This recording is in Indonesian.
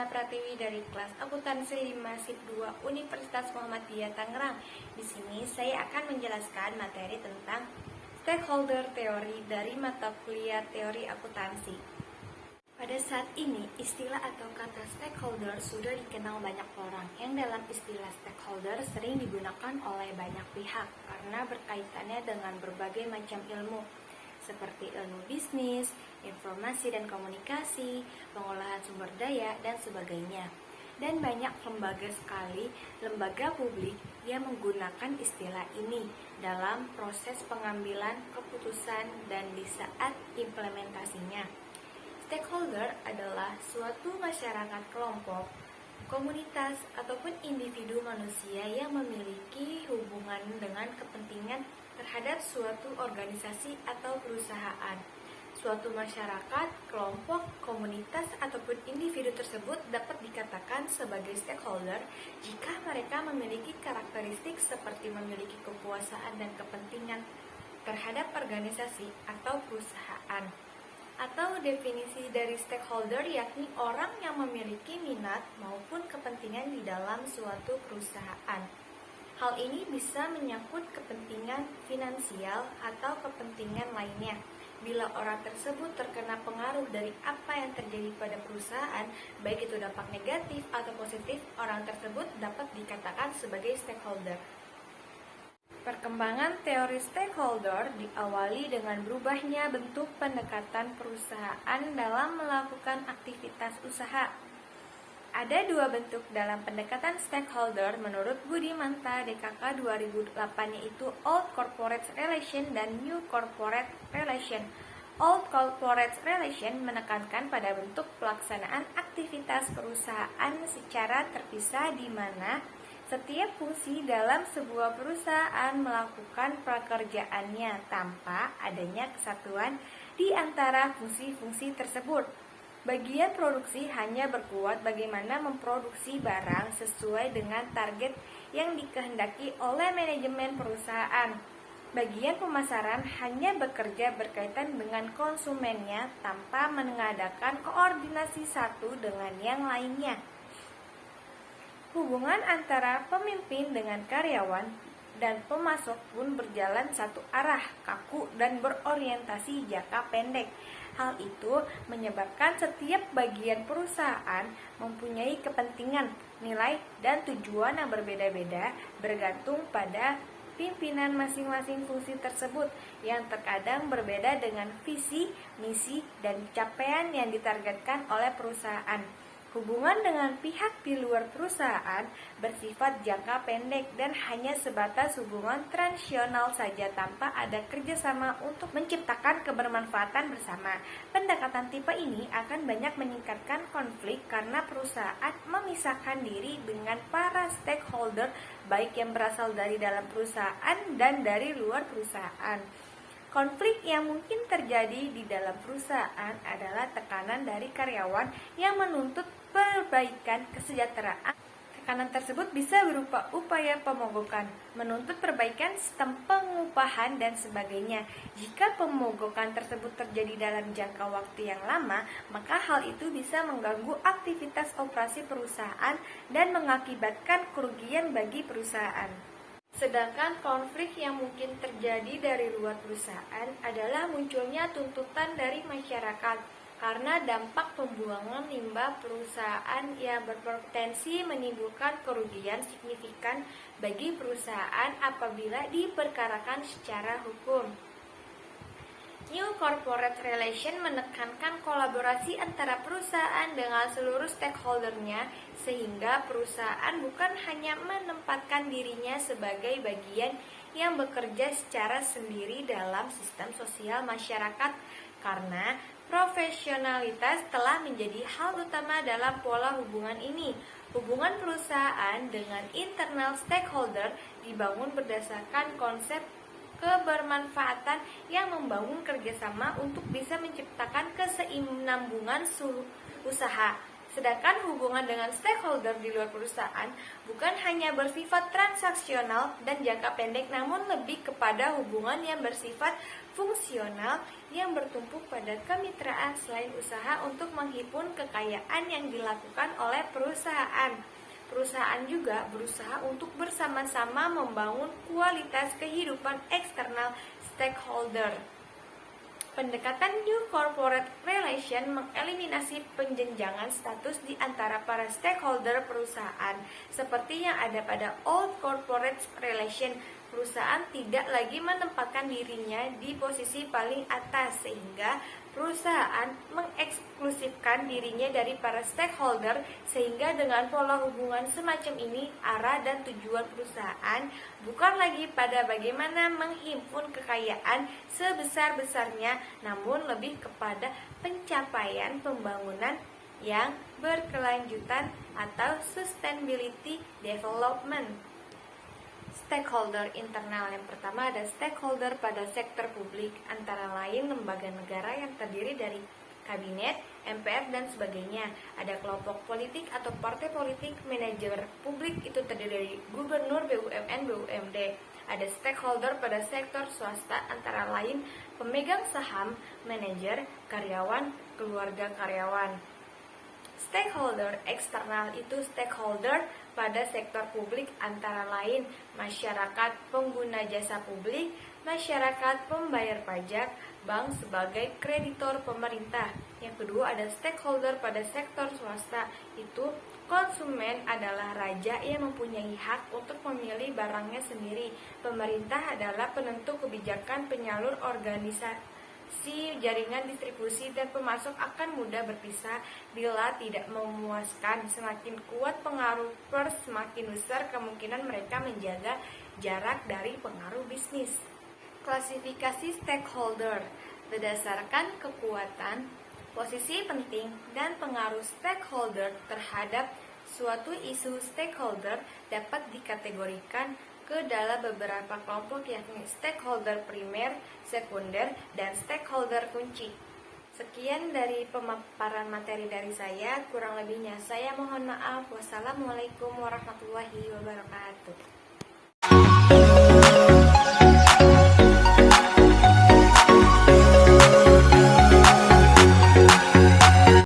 Pratiwi dari kelas Akuntansi 5 SIP 2 Universitas Muhammadiyah Tangerang. Di sini saya akan menjelaskan materi tentang stakeholder teori dari mata kuliah Teori Akuntansi. Pada saat ini, istilah atau kata stakeholder sudah dikenal banyak orang, yang dalam istilah stakeholder sering digunakan oleh banyak pihak karena berkaitannya dengan berbagai macam ilmu, seperti ilmu bisnis, informasi dan komunikasi, pengolahan sumber daya, dan sebagainya. Dan banyak lembaga sekali, lembaga publik yang menggunakan istilah ini dalam proses pengambilan keputusan dan di saat implementasinya. Stakeholder adalah suatu masyarakat kelompok, komunitas, ataupun individu manusia yang memiliki hubungan dengan kepentingan terhadap suatu organisasi atau perusahaan. Suatu masyarakat, kelompok, komunitas, ataupun individu tersebut dapat dikatakan sebagai stakeholder jika mereka memiliki karakteristik seperti memiliki kekuasaan dan kepentingan terhadap organisasi atau perusahaan. Atau definisi dari stakeholder yakni orang yang memiliki minat maupun kepentingan di dalam suatu perusahaan. Hal ini bisa menyangkut kepentingan finansial atau kepentingan lainnya. Bila orang tersebut terkena pengaruh dari apa yang terjadi pada perusahaan, baik itu dampak negatif atau positif, orang tersebut dapat dikatakan sebagai stakeholder. Perkembangan teori stakeholder diawali dengan berubahnya bentuk pendekatan perusahaan dalam melakukan aktivitas usaha. Ada dua bentuk dalam pendekatan stakeholder menurut Budimanta DKK 2008, yaitu Old Corporate Relation dan New Corporate Relation. Old Corporate Relation menekankan pada bentuk pelaksanaan aktivitas perusahaan secara terpisah di mana setiap fungsi dalam sebuah perusahaan melakukan pekerjaannya tanpa adanya kesatuan di antara fungsi-fungsi tersebut. Bagian produksi hanya berkuat bagaimana memproduksi barang sesuai dengan target yang dikehendaki oleh manajemen perusahaan. Bagian pemasaran hanya bekerja berkaitan dengan konsumennya tanpa mengadakan koordinasi satu dengan yang lainnya. Hubungan antara pemimpin dengan karyawan dan pemasok pun berjalan satu arah, kaku dan berorientasi jangka pendek. Hal itu menyebabkan setiap bagian perusahaan mempunyai kepentingan, nilai, dan tujuan yang berbeda-beda bergantung pada pimpinan masing-masing fungsi tersebut yang terkadang berbeda dengan visi, misi, dan capaian yang ditargetkan oleh perusahaan. Hubungan dengan pihak di luar perusahaan bersifat jangka pendek dan hanya sebatas hubungan transaksional saja tanpa ada kerjasama untuk menciptakan kebermanfaatan bersama. Pendekatan tipe ini akan banyak meningkatkan konflik karena perusahaan memisahkan diri dengan para stakeholder baik yang berasal dari dalam perusahaan dan dari luar perusahaan. Konflik yang mungkin terjadi di dalam perusahaan adalah tekanan dari karyawan yang menuntut perbaikan kesejahteraan. Tekanan tersebut bisa berupa upaya pemogokan, menuntut perbaikan sistem pengupahan, dan sebagainya. Jika pemogokan tersebut terjadi dalam jangka waktu yang lama, maka hal itu bisa mengganggu aktivitas operasi perusahaan dan mengakibatkan kerugian bagi perusahaan. Sedangkan konflik yang mungkin terjadi dari luar perusahaan adalah munculnya tuntutan dari masyarakat karena dampak pembuangan limbah perusahaan yang berpotensi menimbulkan kerugian signifikan bagi perusahaan apabila diperkarakan secara hukum. New Corporate Relation menekankan kolaborasi antara perusahaan dengan seluruh stakeholdernya sehingga perusahaan bukan hanya menempatkan dirinya sebagai bagian yang bekerja secara sendiri dalam sistem sosial masyarakat karena profesionalitas telah menjadi hal utama dalam pola hubungan ini. Hubungan perusahaan dengan internal stakeholder dibangun berdasarkan konsep kebermanfaatan yang membangun kerjasama untuk bisa menciptakan kesinambungan usaha. Sedangkan hubungan dengan stakeholder di luar perusahaan bukan hanya bersifat transaksional dan jangka pendek, namun lebih kepada hubungan yang bersifat fungsional yang bertumpu pada kemitraan selain usaha untuk menghimpun kekayaan yang dilakukan oleh perusahaan. Perusahaan juga berusaha untuk bersama-sama membangun kualitas kehidupan eksternal stakeholder. Pendekatan New Corporate Relation mengeliminasi penjenjangan status di antara para stakeholder perusahaan. Seperti yang ada pada Old Corporate Relation, perusahaan tidak lagi menempatkan dirinya di posisi paling atas, sehingga perusahaan mengeksklusifkan dirinya dari para stakeholder, sehingga dengan pola hubungan semacam ini, arah dan tujuan perusahaan bukan lagi pada bagaimana menghimpun kekayaan sebesar-besarnya, namun lebih kepada pencapaian pembangunan yang berkelanjutan atau sustainability development. Stakeholder internal yang pertama ada stakeholder pada sektor publik, antara lain lembaga negara yang terdiri dari kabinet, MPR, dan sebagainya. Ada kelompok politik atau partai politik, manajer publik itu terdiri dari gubernur, BUMN, BUMD. Ada stakeholder pada sektor swasta, antara lain pemegang saham, manajer, karyawan, keluarga karyawan. Stakeholder eksternal itu stakeholder pada sektor publik, antara lain masyarakat pengguna jasa publik, masyarakat pembayar pajak, bank sebagai kreditor pemerintah. Yang kedua ada stakeholder pada sektor swasta, itu konsumen adalah raja yang mempunyai hak untuk memilih barangnya sendiri. Pemerintah adalah penentu kebijakan, penyalur organisasi jaringan distribusi dan pemasok akan mudah berpisah bila tidak memuaskan. Semakin kuat pengaruh pers, semakin besar kemungkinan mereka menjaga jarak dari pengaruh bisnis. Klasifikasi stakeholder berdasarkan kekuatan, posisi penting, dan pengaruh stakeholder terhadap suatu isu. Stakeholder dapat dikategorikan ke dalam beberapa kelompok, yakni stakeholder primer, sekunder, dan stakeholder kunci. Sekian dari pemaparan materi dari saya, kurang lebihnya saya mohon maaf. Wassalamualaikum warahmatullahi wabarakatuh.